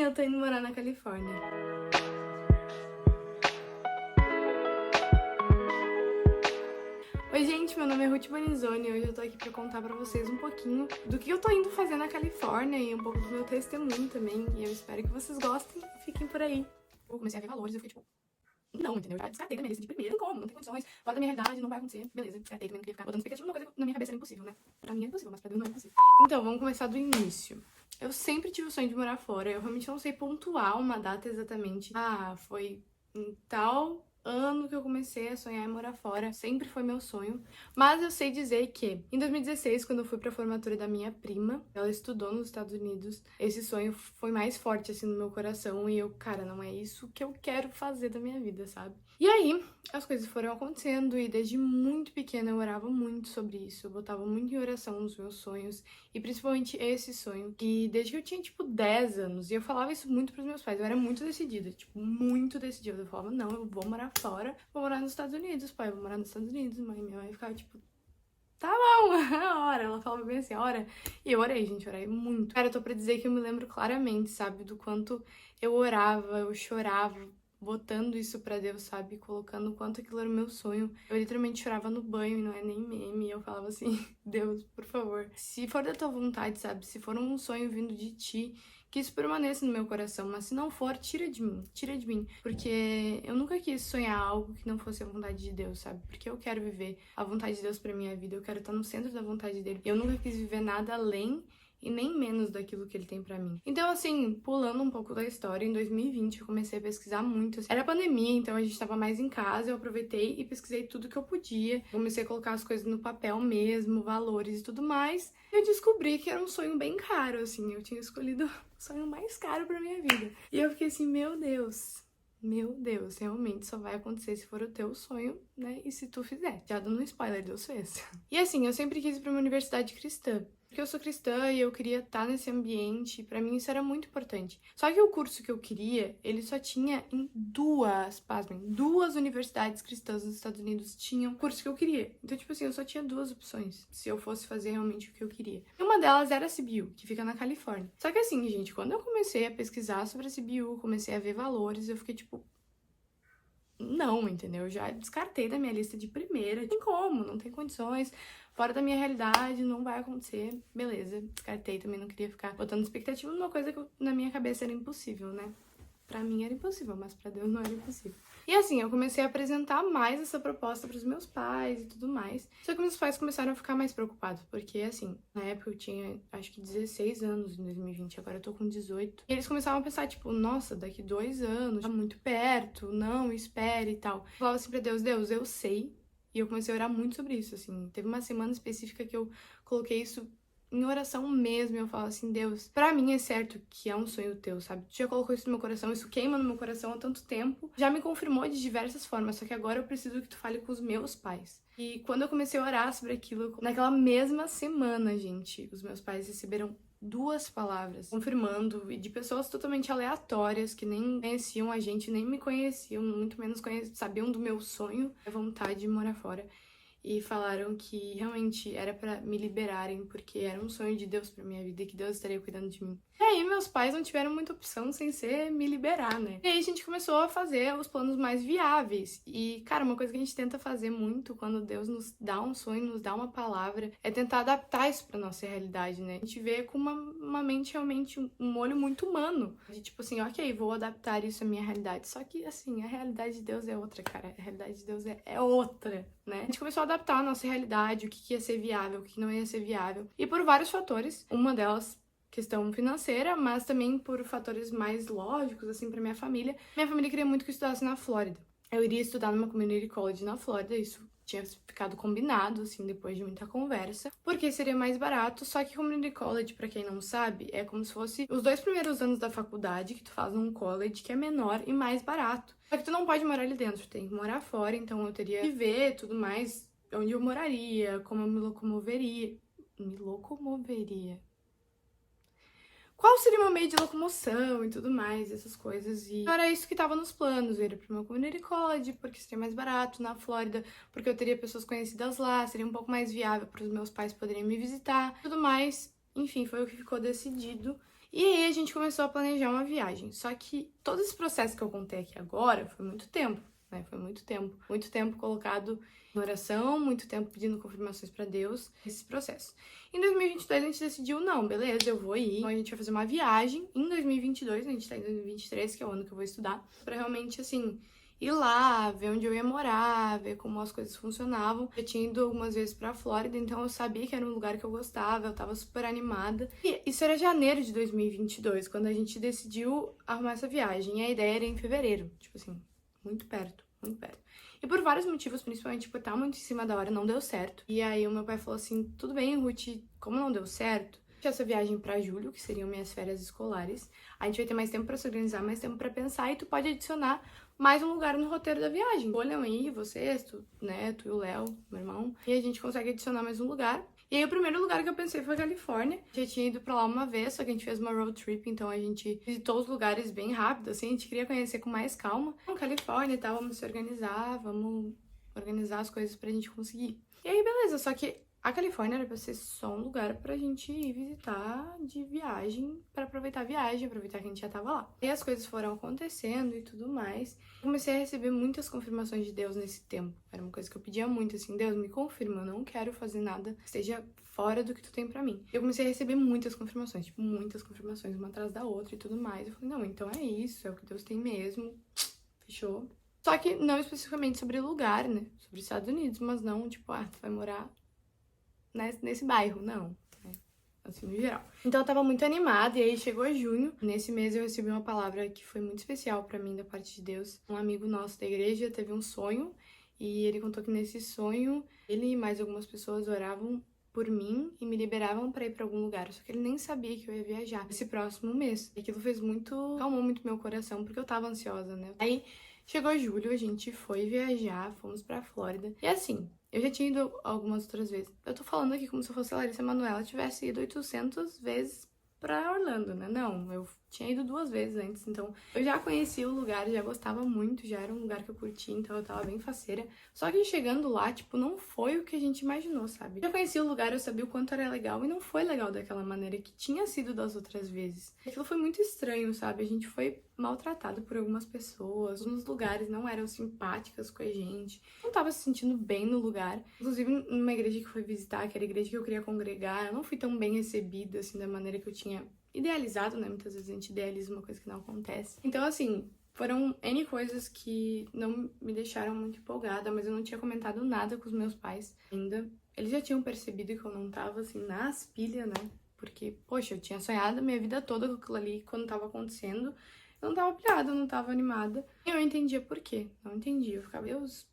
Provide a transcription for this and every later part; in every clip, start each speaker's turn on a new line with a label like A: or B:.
A: eu tô indo morar na Califórnia. Oi gente, meu nome é Ruth Bonizoni e hoje eu tô aqui pra contar pra vocês um pouquinho do que eu tô indo fazer na Califórnia e um pouco do meu testemunho também, e eu espero que vocês gostem e fiquem por aí. Eu comecei a ver valores e eu fiquei tipo, não, entendeu? Eu já descartei da minha lista de primeiro, não como, não tem condições, fora da minha realidade, não vai acontecer, beleza, descartei também, não queria ficar botando expectativa numa coisa que na minha cabeça era impossível, né? Pra mim é impossível, mas pra Deus não é impossível. Então, vamos começar do início. Eu sempre tive o sonho de morar fora, eu realmente não sei pontuar uma data exatamente. Foi em tal ano que eu comecei a sonhar em morar fora, sempre foi meu sonho. Mas eu sei dizer que em 2016, quando eu fui pra formatura da minha prima, ela estudou nos Estados Unidos, esse sonho foi mais forte assim no meu coração e eu, cara, não é isso que eu quero fazer da minha vida, sabe? E aí, as coisas foram acontecendo e desde muito pequena eu orava muito sobre isso, eu botava muito em oração nos meus sonhos e principalmente esse sonho, que desde que eu tinha tipo 10 anos, e eu falava isso muito pros meus pais, eu era muito decidida, tipo, muito decidida, eu falava, não, eu vou morar fora, vou morar nos Estados Unidos, pai, eu vou morar nos Estados Unidos, mãe, minha mãe ficava tipo, tá bom, ora, ela falava bem assim, ora, e eu orei, gente, orei muito. Cara, eu tô pra dizer que eu me lembro claramente, sabe, do quanto eu orava, eu chorava, botando isso pra Deus, sabe, colocando o quanto aquilo era o meu sonho. Eu literalmente chorava no banho e não é nem meme, eu falava assim, Deus, por favor, se for da tua vontade, sabe, se for um sonho vindo de ti, que isso permaneça no meu coração, mas se não for, tira de mim, porque eu nunca quis sonhar algo que não fosse a vontade de Deus, sabe, porque eu quero viver a vontade de Deus pra minha vida, eu quero estar no centro da vontade dele, eu nunca quis viver nada além e nem menos daquilo que ele tem pra mim. Então, assim, pulando um pouco da história, em 2020 eu comecei a pesquisar muito. Era pandemia, então a gente tava mais em casa, eu aproveitei e pesquisei tudo que eu podia. Comecei a colocar as coisas no papel mesmo, valores e tudo mais. E eu descobri que era um sonho bem caro, assim, eu tinha escolhido o sonho mais caro pra minha vida. E eu fiquei assim, meu Deus, realmente só vai acontecer se for o teu sonho, né? E se tu fizer. Já dando um spoiler, Deus fez. E assim, eu sempre quis ir pra uma universidade cristã. Porque eu sou cristã e eu queria estar nesse ambiente, pra mim isso era muito importante. Só que o curso que eu queria, ele só tinha em duas universidades cristãs nos Estados Unidos tinham o curso que eu queria. Então, tipo assim, eu só tinha duas opções, se eu fosse fazer realmente o que eu queria. E uma delas era a CBU, que fica na Califórnia. Só que assim, gente, quando eu comecei a pesquisar sobre a CBU, comecei a ver valores, eu fiquei tipo, não, entendeu? Eu já descartei da minha lista de primeira. Não tem como, não tem condições. Fora da minha realidade, não vai acontecer. Beleza, descartei. Também não queria ficar botando expectativa numa coisa que na minha cabeça era impossível, né? Pra mim era impossível, mas pra Deus não era impossível. E assim, eu comecei a apresentar mais essa proposta pros meus pais e tudo mais. Só que meus pais começaram a ficar mais preocupados, porque assim, na época eu tinha acho que 16 anos em 2020, agora eu tô com 18. E eles começavam a pensar, tipo, nossa, daqui 2 anos, tá muito perto, não, espere e tal. Eu falava assim pra Deus, Deus, eu sei. E eu comecei a orar muito sobre isso, assim. Teve uma semana específica que eu coloquei isso em oração mesmo, eu falo assim, Deus, pra mim é certo que é um sonho teu, sabe? Tu já colocou isso no meu coração, isso queima no meu coração há tanto tempo, já me confirmou de diversas formas, só que agora eu preciso que tu fale com os meus pais. E quando eu comecei a orar sobre aquilo, naquela mesma semana, gente, os meus pais receberam 2 palavras confirmando, e de pessoas totalmente aleatórias que nem conheciam a gente, nem me conheciam, muito menos sabiam do meu sonho, a vontade de morar fora. E falaram que realmente era pra me liberarem, porque era um sonho de Deus pra minha vida e que Deus estaria cuidando de mim. E aí, meus pais não tiveram muita opção sem ser me liberar, né? E aí, a gente começou a fazer os planos mais viáveis. E, cara, uma coisa que a gente tenta fazer muito quando Deus nos dá um sonho, nos dá uma palavra, é tentar adaptar isso pra nossa realidade, né? A gente vê com uma mente realmente, um olho muito humano. De tipo assim, ok, vou adaptar isso à minha realidade. Só que, assim, a realidade de Deus é outra, cara. A realidade de Deus é outra, né? A gente começou a adaptar a nossa realidade, o que ia ser viável, o que não ia ser viável. E por vários fatores, uma delas questão financeira, mas também por fatores mais lógicos, assim, pra minha família. Minha família queria muito que eu estudasse na Flórida. Eu iria estudar numa community college na Flórida, isso tinha ficado combinado, assim, depois de muita conversa, porque seria mais barato, só que community college, pra quem não sabe, é como se fosse os 2 primeiros anos da faculdade que tu faz num college que é menor e mais barato. Só que tu não pode morar ali dentro, tu tem que morar fora, então eu teria que ver tudo mais, onde eu moraria, como eu me locomoveria. Qual seria o meu meio de locomoção e tudo mais, essas coisas. E era isso que tava nos planos, eu ir pro meu community college, porque seria mais barato na Flórida, porque eu teria pessoas conhecidas lá, seria um pouco mais viável para os meus pais poderem me visitar, tudo mais. Enfim, foi o que ficou decidido. E aí a gente começou a planejar uma viagem. Só que todo esse processo que eu contei aqui agora foi muito tempo, né? Foi muito tempo. Muito tempo colocado em oração, muito tempo pedindo confirmações pra Deus, esse processo. Em 2022 a gente decidiu, não, beleza, eu vou ir. Então a gente vai fazer uma viagem em 2022, a gente tá em 2023, que é o ano que eu vou estudar, pra realmente, assim, ir lá, ver onde eu ia morar, ver como as coisas funcionavam. Eu tinha ido algumas vezes pra Flórida, então eu sabia que era um lugar que eu gostava, eu tava super animada. E isso era janeiro de 2022, quando a gente decidiu arrumar essa viagem. E a ideia era em fevereiro, tipo assim, muito perto, muito perto. E por vários motivos, principalmente por estar muito em cima da hora, não deu certo. E aí o meu pai falou assim, tudo bem, Ruth, como não deu certo, essa viagem pra julho, que seriam minhas férias escolares, a gente vai ter mais tempo pra se organizar, mais tempo pra pensar, e tu pode adicionar mais um lugar no roteiro da viagem. Escolham aí, vocês, tu, né, tu e o Léo, meu irmão, e a gente consegue adicionar mais um lugar. E aí o primeiro lugar que eu pensei foi a Califórnia. Já tinha ido pra lá uma vez, só que a gente fez uma road trip, então a gente visitou os lugares bem rápido, assim, a gente queria conhecer com mais calma. Então, Califórnia e tal, vamos se organizar, vamos organizar as coisas pra gente conseguir. E aí, beleza, só que a Califórnia era pra ser só um lugar pra gente ir visitar de viagem, pra aproveitar a viagem, aproveitar que a gente já tava lá. E as coisas foram acontecendo e tudo mais. Comecei a receber muitas confirmações de Deus nesse tempo. Era uma coisa que eu pedia muito, assim, Deus, me confirma, eu não quero fazer nada que esteja fora do que tu tem pra mim. Eu comecei a receber muitas confirmações, tipo, muitas confirmações, uma atrás da outra e tudo mais. Eu falei, não, então é isso, é o que Deus tem mesmo, fechou. Só que não especificamente sobre lugar, né, sobre Estados Unidos, mas não, tipo, tu vai morar nesse bairro, não, né? Assim, no geral. Então eu tava muito animada, e aí chegou junho. Nesse mês eu recebi uma palavra que foi muito especial pra mim, da parte de Deus. Um amigo nosso da igreja teve um sonho, e ele contou que nesse sonho, ele e mais algumas pessoas oravam por mim e me liberavam pra ir pra algum lugar. Só que ele nem sabia que eu ia viajar esse próximo mês. E aquilo fez muito, calmou muito meu coração, porque eu tava ansiosa, né? Aí chegou julho, a gente foi viajar, fomos pra Flórida. E assim, eu já tinha ido algumas outras vezes. Eu tô falando aqui como se eu fosse a Larissa Manoela tivesse ido 800 vezes pra Orlando, né? Não, eu tinha ido 2 vezes antes, então eu já conhecia o lugar, já gostava muito, já era um lugar que eu curtia, então eu tava bem faceira. Só que chegando lá, tipo, não foi o que a gente imaginou, sabe? Eu já conhecia o lugar, eu sabia o quanto era legal, e não foi legal daquela maneira que tinha sido das outras vezes. Aquilo foi muito estranho, sabe? A gente foi maltratado por algumas pessoas, nos lugares não eram simpáticas com a gente, não tava se sentindo bem no lugar. Inclusive, numa igreja que eu fui visitar, que era a igreja que eu queria congregar, eu não fui tão bem recebida, assim, da maneira que eu tinha idealizado, né? Muitas vezes a gente idealiza uma coisa que não acontece. Então, assim, foram N coisas que não me deixaram muito empolgada, mas eu não tinha comentado nada com os meus pais ainda. Eles já tinham percebido que eu não tava, assim, nas pilhas, né? Porque, poxa, eu tinha sonhado a minha vida toda com aquilo ali quando tava acontecendo. Eu não tava pilhada, eu não tava animada. E eu entendia por quê. Não entendia. Eu ficava, Deus,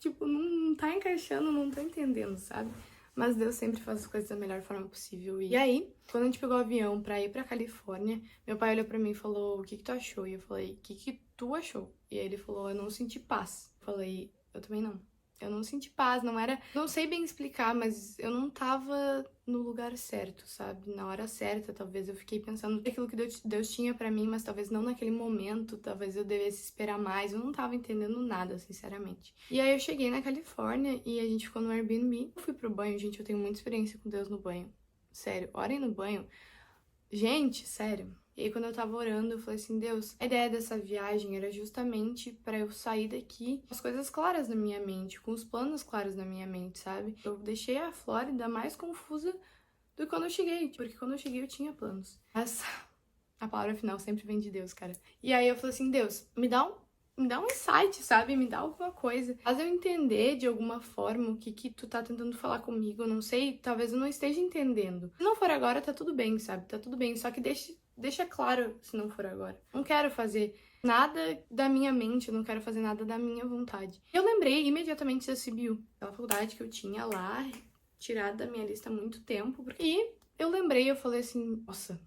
A: tipo, não tá encaixando, não tô entendendo, sabe? Mas Deus sempre faz as coisas da melhor forma possível. E aí, quando a gente pegou o avião pra ir pra Califórnia, meu pai olhou pra mim e falou, o que que tu achou? E eu falei, o que que tu achou? E aí ele falou, eu não senti paz. Eu falei, eu também não. Eu não senti paz, não era... Não sei bem explicar, mas eu não tava no lugar certo, sabe? Na hora certa, talvez eu fiquei pensando naquilo que Deus tinha pra mim, mas talvez não naquele momento, talvez eu devesse esperar mais. Eu não tava entendendo nada, sinceramente. E aí eu cheguei na Califórnia e a gente ficou no Airbnb. Eu fui pro banho, gente, eu tenho muita experiência com Deus no banho. Sério, orem no banho. Gente, sério. E aí, quando eu tava orando, eu falei assim, Deus, a ideia dessa viagem era justamente pra eu sair daqui com as coisas claras na minha mente, com os planos claros na minha mente, sabe? Eu deixei a Flórida mais confusa do que quando eu cheguei, porque quando eu cheguei eu tinha planos. Mas a palavra final sempre vem de Deus, cara. E aí eu falei assim, Deus, me dá um insight, sabe? Me dá alguma coisa. Faz eu entender de alguma forma o que tu tá tentando falar comigo. Eu não sei, talvez eu não esteja entendendo. Se não for agora, tá tudo bem, sabe? Tá tudo bem. Só que deixa claro se não for agora. Não quero fazer nada da minha mente, eu não quero fazer nada da minha vontade. Eu lembrei imediatamente da CBU, aquela faculdade que eu tinha lá, tirada da minha lista há muito tempo. E eu lembrei, eu falei assim, nossa,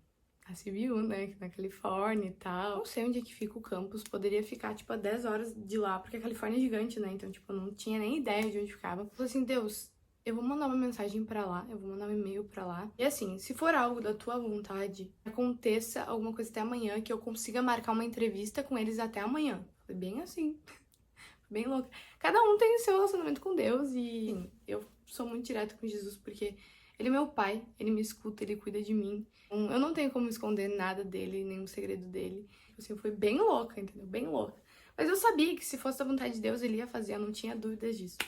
A: a CBU, né, na Califórnia e tal. Não sei onde é que fica o campus, poderia ficar, tipo, a 10 horas de lá, porque a Califórnia é gigante, né, então, tipo, eu não tinha nem ideia de onde ficava. Eu falei assim, Deus, eu vou mandar uma mensagem pra lá, eu vou mandar um e-mail pra lá. E assim, se for algo da tua vontade, aconteça alguma coisa até amanhã, que eu consiga marcar uma entrevista com eles até amanhã. Foi bem assim, bem louca. Cada um tem o seu relacionamento com Deus e, assim, eu sou muito direta com Jesus, porque Ele é meu pai, ele me escuta, ele cuida de mim. Eu não tenho como esconder nada dele, nenhum segredo dele. Assim, eu fui bem louca, entendeu? Bem louca. Mas eu sabia que se fosse da vontade de Deus, ele ia fazer, eu não tinha dúvidas disso.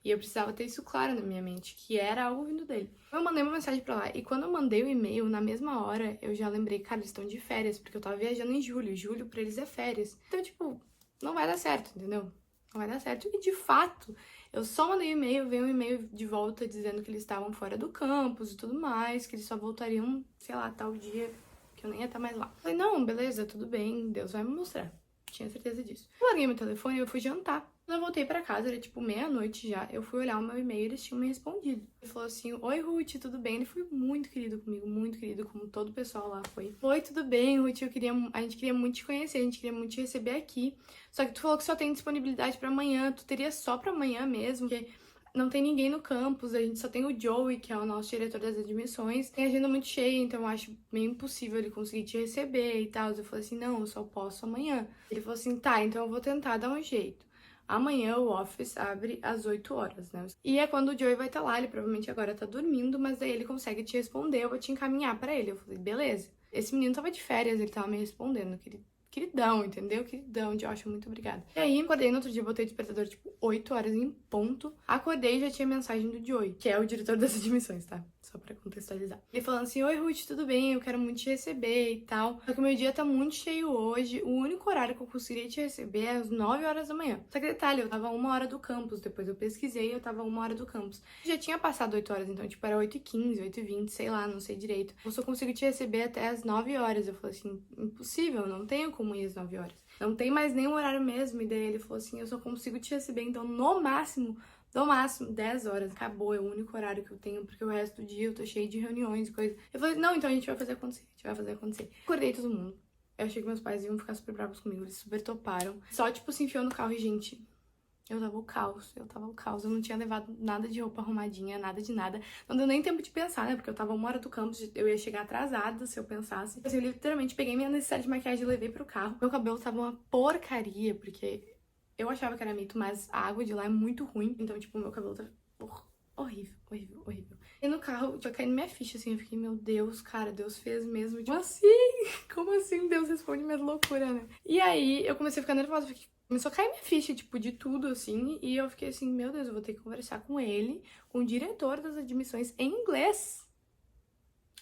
A: E eu precisava ter isso claro na minha mente, que era algo vindo dele. Eu mandei uma mensagem pra lá, e quando eu mandei o e-mail, na mesma hora, eu já lembrei, cara, eles estão de férias, porque eu tava viajando em julho. Julho pra eles é férias. Então, tipo, não vai dar certo, entendeu? Não vai dar certo. E de fato, eu só mandei um e-mail, veio um e-mail de volta dizendo que eles estavam fora do campus e tudo mais, que eles só voltariam, sei lá, tal dia, que eu nem ia estar mais lá. Falei, não, beleza, tudo bem, Deus vai me mostrar. Tinha certeza disso. Eu larguei meu telefone e eu fui jantar. Quando eu voltei pra casa, era tipo meia-noite já, eu fui olhar o meu e-mail e eles tinham me respondido. Ele falou assim, oi Ruth, tudo bem? Ele foi muito querido comigo, muito querido, como todo o pessoal lá foi. Oi, tudo bem, Ruth, a gente queria muito te conhecer, a gente queria muito te receber aqui. Só que tu falou que só tem disponibilidade pra amanhã, tu teria só pra amanhã mesmo, porque não tem ninguém no campus, a gente só tem o Joey, que é o nosso diretor das admissões. Tem agenda muito cheia, então eu acho meio impossível ele conseguir te receber e tal. Eu falei assim, não, eu só posso amanhã. Ele falou assim, tá, então eu vou tentar dar um jeito. Amanhã o office abre às 8 horas, né? E é quando o Joey vai estar lá, ele provavelmente agora tá dormindo, mas daí ele consegue te responder, eu vou te encaminhar pra ele. Eu falei, beleza. Esse menino tava de férias, ele tava me respondendo, queridão, entendeu? Queridão, Joshua, muito obrigada. E aí, acordei no outro dia, botei o despertador, tipo, 8 horas em ponto. Acordei e já tinha mensagem do Joey, que é o diretor das admissões, tá? Só pra contextualizar. Ele falando assim, oi, Ruth, tudo bem? Eu quero muito te receber e tal. Só que o meu dia tá muito cheio hoje. O único horário que eu conseguiria te receber é às 9 horas da manhã. Só que detalhe, eu tava 1 hora do campus. Depois eu pesquisei e eu tava 1 hora do campus. Já tinha passado 8 horas, então, tipo, era 8h15, 8h20, sei lá, não sei direito. Eu só consigo te receber até às 9 horas. Eu falei assim, impossível, não tenho como ir às 9 horas. Não tem mais nenhum horário mesmo. E daí ele falou assim, eu só consigo te receber, então, no máximo 10 horas. Acabou, é o único horário que eu tenho, porque o resto do dia eu tô cheio de reuniões e coisas. Eu falei, não, então a gente vai fazer acontecer, a gente vai fazer acontecer. Acordei todo mundo. Eu achei que meus pais iam ficar super bravos comigo, eles super toparam. Só, tipo, se enfiou no carro e, gente, eu tava o caos. Eu não tinha levado nada de roupa arrumadinha, nada de nada. Não deu nem tempo de pensar, né? Porque eu tava 1 hora do campus, eu ia chegar atrasada se eu pensasse. Assim, eu literalmente peguei minha necessidade de maquiagem e levei pro carro. Meu cabelo tava uma porcaria, porque eu achava que era mito, mas a água de lá é muito ruim. Então, tipo, meu cabelo tá horrível, horrível, horrível. E no carro, tinha caído minha ficha, assim. Eu fiquei, meu Deus, cara, Deus fez mesmo. Tipo, assim? Como assim Deus responde minha loucura, né? E aí, eu comecei a ficar nervosa. Começou a cair minha ficha, tipo, de tudo, assim. E eu fiquei assim, meu Deus, eu vou ter que conversar com ele, com o diretor das admissões em inglês.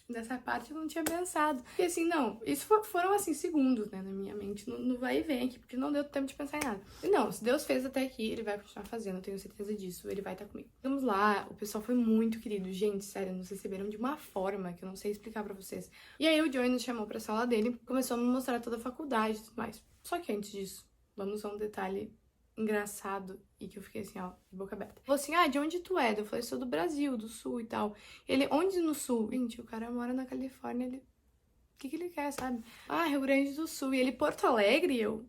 A: Nessa parte eu não tinha pensado. Porque assim, não, isso foram assim, segundos, né, na minha mente, no vai e vem aqui, porque não deu tempo de pensar em nada. E não, se Deus fez até aqui, ele vai continuar fazendo, eu tenho certeza disso, ele vai estar comigo. Vamos lá, o pessoal foi muito querido, gente, sério, nos receberam de uma forma que eu não sei explicar pra vocês. E aí o Joey nos chamou pra sala dele, começou a me mostrar toda a faculdade e tudo mais. Só que antes disso, vamos a um detalhe engraçado e que eu fiquei assim, ó, de boca aberta. Falou assim, de onde tu é? Eu falei, sou do Brasil, do Sul e tal. Ele, onde no Sul? Gente, o cara mora na Califórnia, ele... O que ele quer, sabe? Rio Grande do Sul. E ele, Porto Alegre? Eu,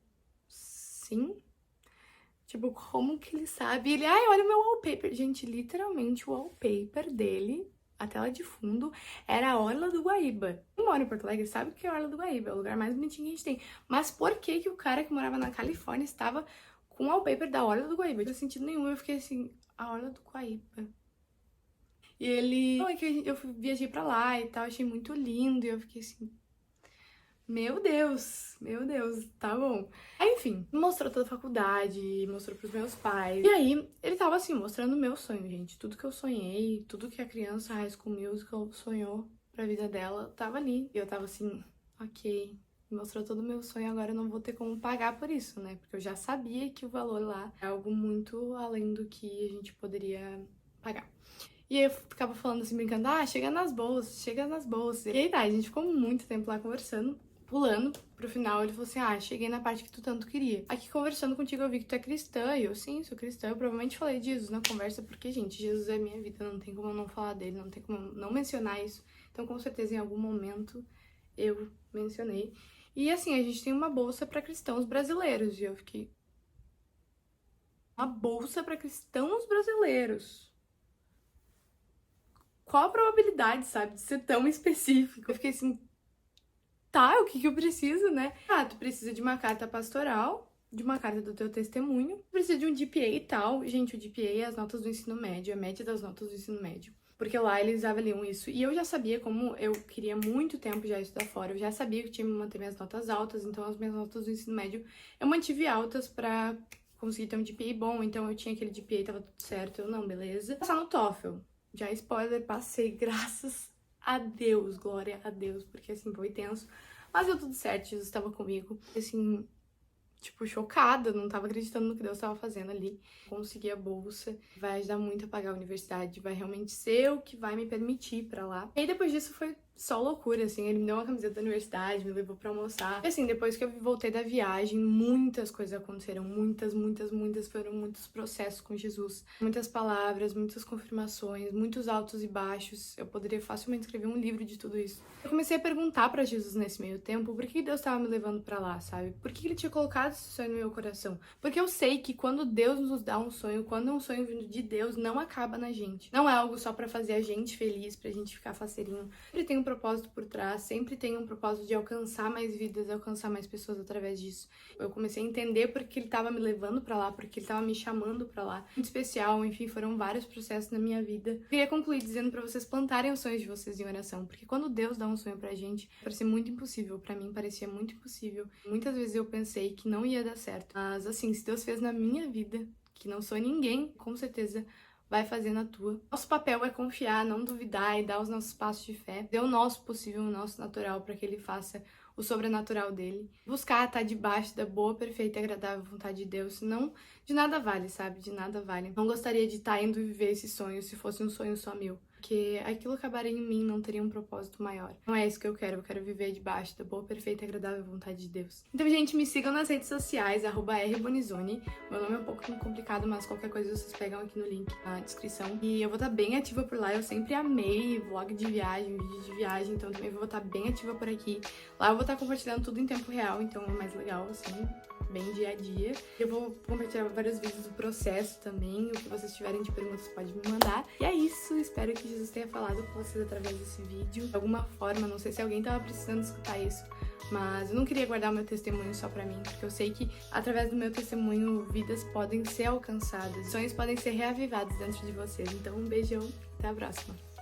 A: sim. Tipo, como que ele sabe? E ele, olha o meu wallpaper. Gente, literalmente, o wallpaper dele, a tela de fundo, era a Orla do Guaíba. Quem mora em Porto Alegre sabe que é a Orla do Guaíba, é o lugar mais bonitinho que a gente tem. Mas por que que o cara que morava na Califórnia estava com o wallpaper da Orla do Guaíba? Não faz sentido nenhum. Eu fiquei assim, a Orla do Guaíba. E ele... Não, é que eu viajei pra lá e tal, achei muito lindo. E eu fiquei assim... Meu Deus, tá bom. Aí, enfim, mostrou toda a faculdade, mostrou pros meus pais. E aí, ele tava assim, mostrando o meu sonho, gente. Tudo que eu sonhei, tudo que a criança High School Musical sonhou pra vida dela, tava ali. E eu tava assim, ok... Mostrou todo o meu sonho, agora eu não vou ter como pagar por isso, né? Porque eu já sabia que o valor lá é algo muito além do que a gente poderia pagar. E aí eu ficava falando assim, brincando, chega nas bolsas. E aí tá, a gente ficou muito tempo lá conversando, pulando pro final. Ele falou assim, cheguei na parte que tu tanto queria. Aqui conversando contigo eu vi que tu é cristã. E eu, sim, sou cristã. Eu provavelmente falei de Jesus na conversa, porque, gente, Jesus é minha vida, não tem como eu não falar dele, não tem como eu não mencionar isso. Então, com certeza, em algum momento, eu mencionei. E assim, a gente tem uma bolsa pra cristãos brasileiros. E eu fiquei... Uma bolsa pra cristãos brasileiros? Qual a probabilidade, sabe, de ser tão específico? Eu fiquei assim... Tá, o que eu preciso, né? Tu precisa de uma carta pastoral, de uma carta do teu testemunho. Precisa de um GPA e tal. Gente, o GPA é as notas do ensino médio, a média das notas do ensino médio. porque lá eles avaliam isso. E eu já sabia, como eu queria muito tempo já estudar fora, eu já sabia que eu tinha que manter minhas notas altas, então as minhas notas do ensino médio eu mantive altas pra conseguir ter um GPA bom, então eu tinha aquele GPA, tava tudo certo, eu não, beleza. Passar no TOEFL, já spoiler, passei, graças a Deus, glória a Deus, porque assim, foi tenso, mas deu tudo certo, Jesus estava comigo, assim, tipo, chocada, não tava acreditando no que Deus tava fazendo ali. Consegui a bolsa, vai ajudar muito a pagar a universidade, vai realmente ser o que vai me permitir ir pra lá. E aí depois disso foi só loucura, assim, ele me deu uma camiseta da universidade, me levou pra almoçar. E assim, depois que eu voltei da viagem, muitas coisas aconteceram, muitas, foram muitos processos com Jesus. Muitas palavras, muitas confirmações, muitos altos e baixos. Eu poderia facilmente escrever um livro de tudo isso. Eu comecei a perguntar pra Jesus nesse meio tempo por que Deus tava me levando pra lá, sabe? Por que ele tinha colocado esse sonho no meu coração? Porque eu sei que quando Deus nos dá um sonho, quando é um sonho vindo de Deus, não acaba na gente. Não é algo só pra fazer a gente feliz, pra gente ficar faceirinho. Sempre tem um propósito por trás, sempre tem um propósito de alcançar mais vidas, alcançar mais pessoas através disso. Eu comecei a entender porque ele tava me levando pra lá, porque ele tava me chamando pra lá. Muito especial, enfim, foram vários processos na minha vida. Eu queria concluir dizendo pra vocês plantarem os sonhos de vocês em oração, porque quando Deus dá um sonho pra gente, parecia muito impossível. Pra mim parecia muito impossível. Muitas vezes eu pensei que não ia dar certo. Mas assim, se Deus fez na minha vida, que não sou ninguém, com certeza vai fazer na tua. Nosso papel é confiar, não duvidar e dar os nossos passos de fé. Dê o nosso possível, o nosso natural, para que ele faça o sobrenatural dele. Buscar estar debaixo da boa, perfeita e agradável vontade de Deus, senão de nada vale, sabe? De nada vale. Não gostaria de estar indo viver esse sonho se fosse um sonho só meu. Porque aquilo acabaria em mim, não teria um propósito maior. Não é isso que eu quero viver debaixo da boa, perfeita e agradável vontade de Deus. Então, gente, me sigam nas redes sociais, @rbonizone. Meu nome é um pouco complicado, mas qualquer coisa vocês pegam aqui no link na descrição. E eu vou estar bem ativa por lá, eu sempre amei vlog de viagem, vídeo de viagem, então também vou estar bem ativa por aqui. Lá eu vou estar compartilhando tudo em tempo real, então é mais legal, assim, bem dia a dia. Eu vou compartilhar vários vídeos do processo também, o que vocês tiverem de perguntas pode me mandar. E é isso, espero que Jesus tenha falado com vocês através desse vídeo. De alguma forma, não sei se alguém tava precisando escutar isso, mas eu não queria guardar o meu testemunho só pra mim, porque eu sei que através do meu testemunho, vidas podem ser alcançadas, sonhos podem ser reavivados dentro de vocês. Então, um beijão, até a próxima!